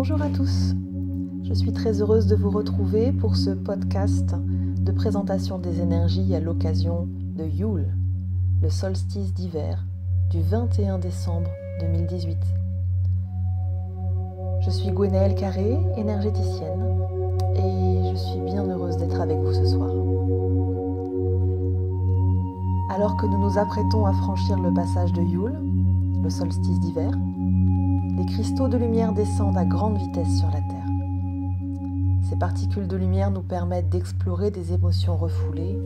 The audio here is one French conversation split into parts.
Bonjour à tous, je suis très heureuse de vous retrouver pour ce podcast de présentation des énergies à l'occasion de Yule, le solstice d'hiver du 21 décembre 2018. Je suis Gwenaëlle Carré, énergéticienne, et je suis bien heureuse d'être avec vous ce soir. Alors que nous nous apprêtons à franchir le passage de Yule, le solstice d'hiver, des cristaux de lumière descendent à grande vitesse sur la Terre. Ces particules de lumière nous permettent d'explorer des émotions refoulées,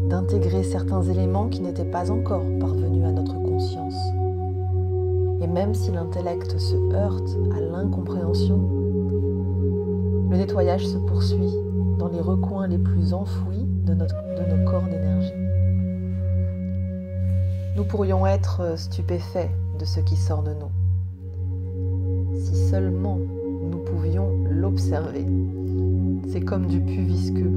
d'intégrer certains éléments qui n'étaient pas encore parvenus à notre conscience. Et même si l'intellect se heurte à l'incompréhension, le nettoyage se poursuit dans les recoins les plus enfouis de nos corps d'énergie. Nous pourrions être stupéfaits de ce qui sort de nous. Si seulement nous pouvions l'observer. C'est comme du pu visqueux,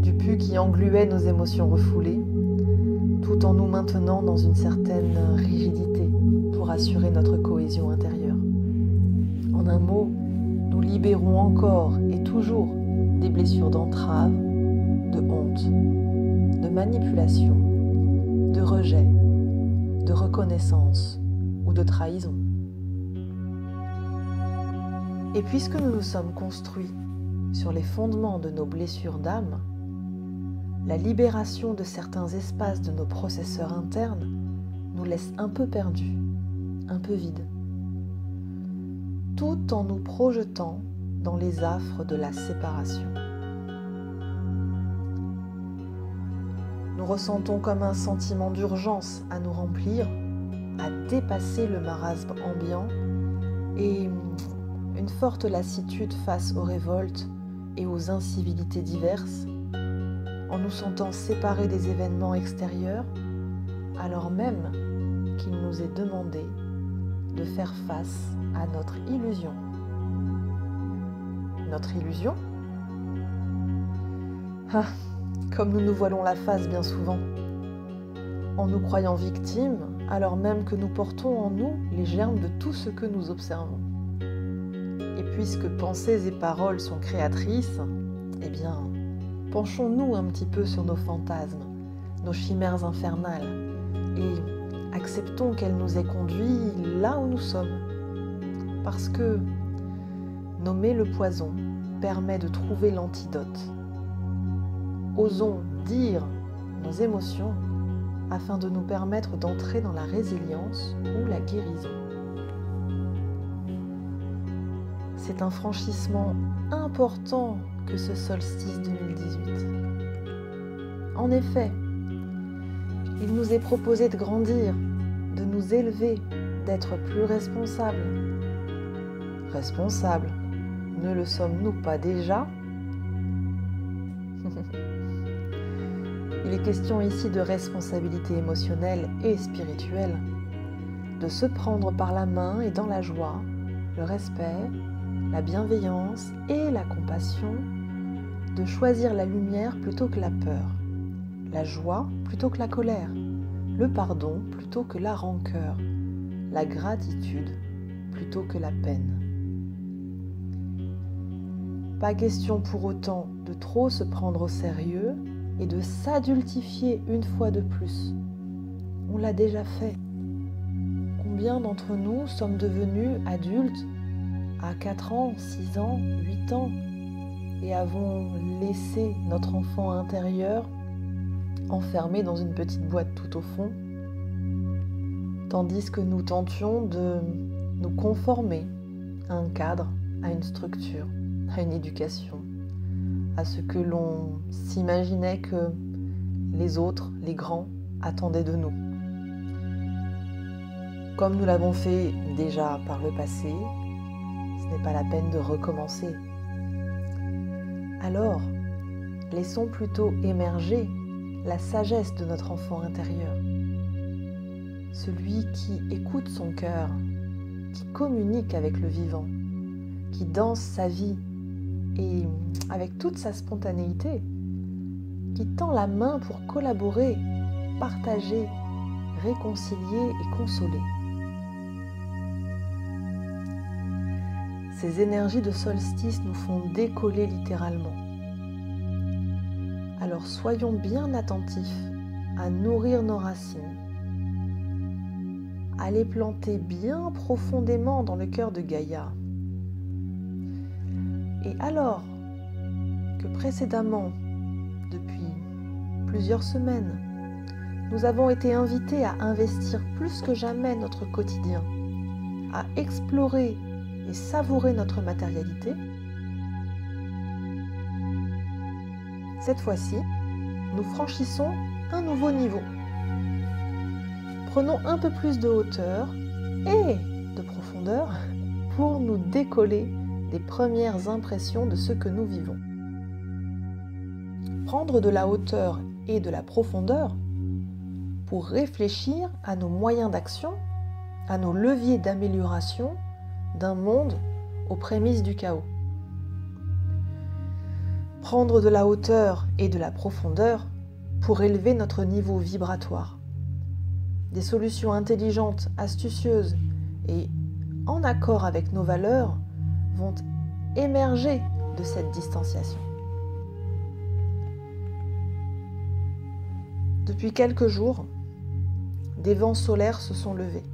du pu qui engluait nos émotions refoulées, tout en nous maintenant dans une certaine rigidité pour assurer notre cohésion intérieure. En un mot, nous libérons encore et toujours des blessures d'entrave, de honte, de manipulation, de rejet, de reconnaissance ou de trahison. Et puisque nous nous sommes construits sur les fondements de nos blessures d'âme, la libération de certains espaces de nos processeurs internes nous laisse un peu perdus, un peu vides, tout en nous projetant dans les affres de la séparation. Nous ressentons comme un sentiment d'urgence à nous remplir, à dépasser le marasme ambiant et une forte lassitude face aux révoltes et aux incivilités diverses, en nous sentant séparés des événements extérieurs, alors même qu'il nous est demandé de faire face à notre illusion. Notre illusion ? Comme nous nous voilons la face bien souvent, en nous croyant victimes, alors même que nous portons en nous les germes de tout ce que nous observons. Et puisque pensées et paroles sont créatrices, eh bien, penchons-nous un petit peu sur nos fantasmes, nos chimères infernales, et acceptons qu'elles nous aient conduits là où nous sommes. Parce que nommer le poison permet de trouver l'antidote. Osons dire nos émotions afin de nous permettre d'entrer dans la résilience ou la guérison. C'est un franchissement important que ce solstice 2018. En effet, il nous est proposé de grandir, de nous élever, d'être plus responsables. Responsables, ne le sommes-nous pas déjà ? Il est question ici de responsabilité émotionnelle et spirituelle, de se prendre par la main et dans la joie, le respect, la bienveillance et la compassion, de choisir la lumière plutôt que la peur, la joie plutôt que la colère, le pardon plutôt que la rancœur, la gratitude plutôt que la peine. Pas question pour autant de trop se prendre au sérieux et de s'adultifier une fois de plus. On l'a déjà fait. Combien d'entre nous sommes devenus adultes à 4 ans, 6 ans, 8 ans et avons laissé notre enfant intérieur enfermé dans une petite boîte tout au fond, tandis que nous tentions de nous conformer à un cadre, à une structure, à une éducation, à ce que l'on s'imaginait que les autres, les grands, attendaient de nous. Comme nous l'avons fait déjà par le passé, ce n'est pas la peine de recommencer. Alors, laissons plutôt émerger la sagesse de notre enfant intérieur, celui qui écoute son cœur, qui communique avec le vivant, qui danse sa vie et avec toute sa spontanéité, qui tend la main pour collaborer, partager, réconcilier et consoler. Ces énergies de solstice nous font décoller littéralement. Alors soyons bien attentifs à nourrir nos racines, à les planter bien profondément dans le cœur de Gaïa. Et alors que précédemment, depuis plusieurs semaines, nous avons été invités à investir plus que jamais notre quotidien, à explorer et savourer notre matérialité, cette fois-ci, nous franchissons un nouveau niveau. Prenons un peu plus de hauteur et de profondeur pour nous décoller des premières impressions de ce que nous vivons. Prendre de la hauteur et de la profondeur pour réfléchir à nos moyens d'action, à nos leviers d'amélioration d'un monde aux prémices du chaos. Prendre de la hauteur et de la profondeur pour élever notre niveau vibratoire. Des solutions intelligentes, astucieuses et en accord avec nos valeurs vont émerger de cette distanciation. Depuis quelques jours, des vents solaires se sont levés.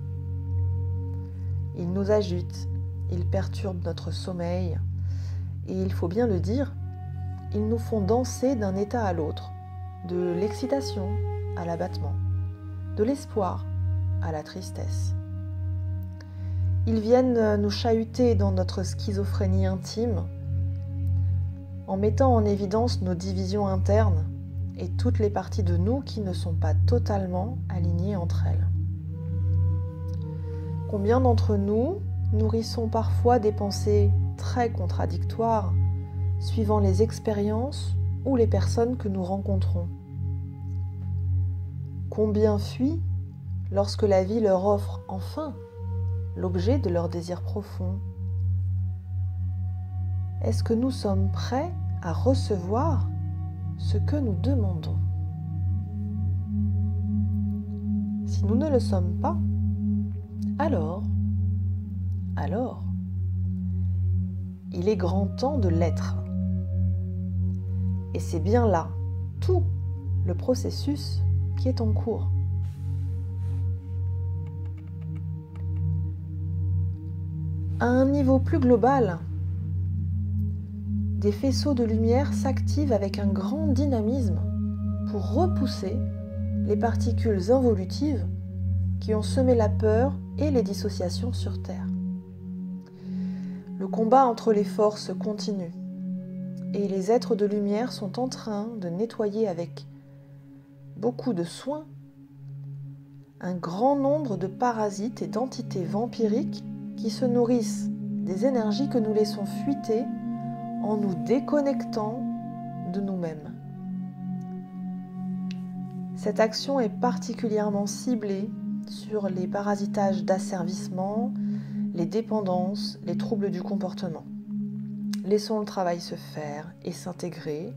Ils nous agitent, ils perturbent notre sommeil et il faut bien le dire, ils nous font danser d'un état à l'autre, de l'excitation à l'abattement, de l'espoir à la tristesse. Ils viennent nous chahuter dans notre schizophrénie intime en mettant en évidence nos divisions internes et toutes les parties de nous qui ne sont pas totalement alignées entre elles. Combien d'entre nous nourrissons parfois des pensées très contradictoires suivant les expériences ou les personnes que nous rencontrons? Combien fuient lorsque la vie leur offre enfin l'objet de leur désir profond? Est-ce que nous sommes prêts à recevoir ce que nous demandons? Si nous ne le sommes pas, alors, il est grand temps de l'être. Et c'est bien là tout le processus qui est en cours. À un niveau plus global, des faisceaux de lumière s'activent avec un grand dynamisme pour repousser les particules involutives qui ont semé la peur et les dissociations sur Terre. Le combat entre les forces continue et les êtres de lumière sont en train de nettoyer avec beaucoup de soin un grand nombre de parasites et d'entités vampiriques qui se nourrissent des énergies que nous laissons fuiter en nous déconnectant de nous-mêmes. Cette action est particulièrement ciblée sur les parasitages d'asservissement, les dépendances, les troubles du comportement. Laissons le travail se faire et s'intégrer.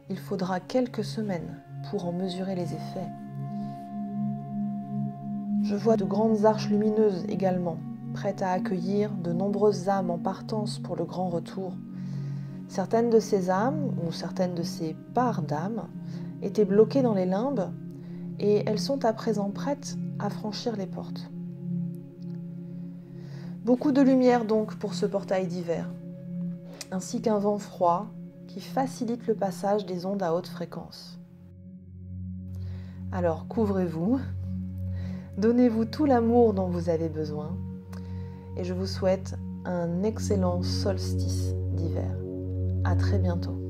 Il faudra quelques semaines pour en mesurer les effets. Je vois de grandes arches lumineuses également, prêtes à accueillir de nombreuses âmes en partance pour le grand retour. Certaines de ces âmes, ou certaines de ces parts d'âmes, étaient bloquées dans les limbes et elles sont à présent prêtes à franchir les portes. Beaucoup de lumière donc pour ce portail d'hiver, ainsi qu'un vent froid qui facilite le passage des ondes à haute fréquence. Alors couvrez-vous, donnez-vous tout l'amour dont vous avez besoin et je vous souhaite un excellent solstice d'hiver. À très bientôt.